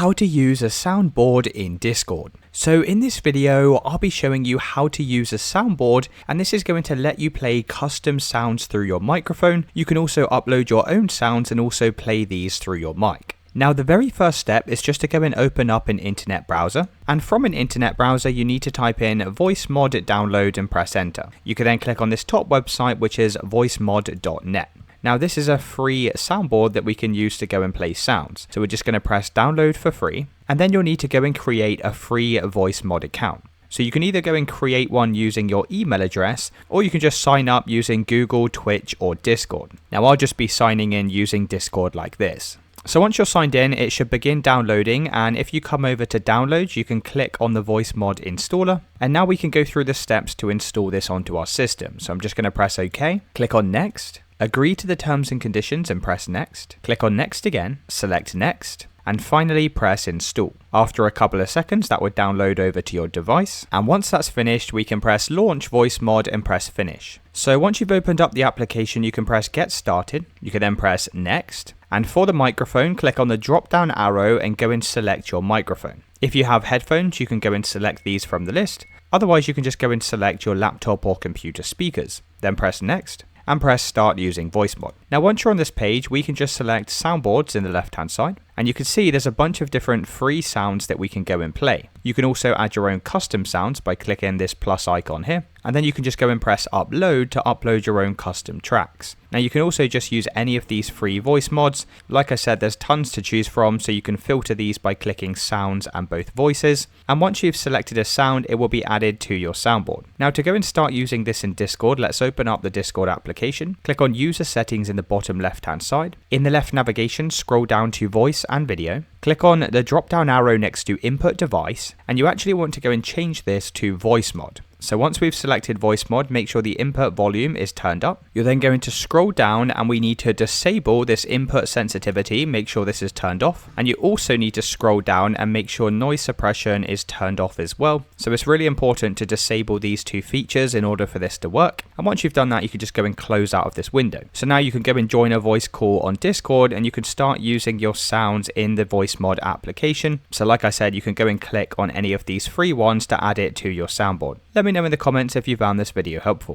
How to use a soundboard in Discord. So in this video, I'll be showing you how to use a soundboard, and this is going to let you play custom sounds through your microphone. You can also upload your own sounds and also play these through your mic. Now the very first step is just to go and open up an internet browser, and from an internet browser you need to type in voicemod download and press enter. You can then click on this top website, which is voicemod.net. Now this is a free soundboard that we can use to go and play sounds. So we're just going to press download for free, and then you'll need to go and create a free VoiceMod account. So you can either go and create one using your email address, or you can just sign up using Google, Twitch or Discord. Now I'll just be signing in using Discord like this. So once you're signed in, it should begin downloading, and if you come over to download, you can click on the VoiceMod installer, and now we can go through the steps to install this onto our system. So I'm just going to press OK, click on next, agree to the terms and conditions and press next, click on next again, select next, and finally press install. After a couple of seconds that would download over to your device, and once that's finished we can press launch VoiceMod and press finish. So once you've opened up the application you can press get started, you can then press next, and for the microphone click on the drop down arrow and go and select your microphone. If you have headphones you can go and select these from the list, otherwise you can just go and select your laptop or computer speakers, then press next, and press start using VoiceMod. Now once you're on this page we can just select soundboards in the left hand side, and you can see there's a bunch of different free sounds that we can go and play. You can also add your own custom sounds by clicking this plus icon here, and then you can just go and press upload to upload your own custom tracks. Now you can also just use any of these free voice mods. Like I said, there's tons to choose from, so you can filter these by clicking sounds and both voices, and once you've selected a sound it will be added to your soundboard. Now to go and start using this in Discord, let's open up the Discord application, click on user settings in the bottom left hand side. In the left navigation scroll down to voice and video, click on the drop down arrow next to input device, and you actually want to go and change this to voice mod. So once we've selected voice mod, make sure the input volume is turned up. You're then going to scroll down and we need to disable this input sensitivity, make sure this is turned off. And you also need to scroll down and make sure noise suppression is turned off as well. So it's really important to disable these two features in order for this to work. And once you've done that, you can just go and close out of this window. So now you can go and join a voice call on Discord and you can start using your sounds in the voice mod application. So like I said, you can go and click on any of these free ones to add it to your soundboard. Let me know in the comments if you found this video helpful.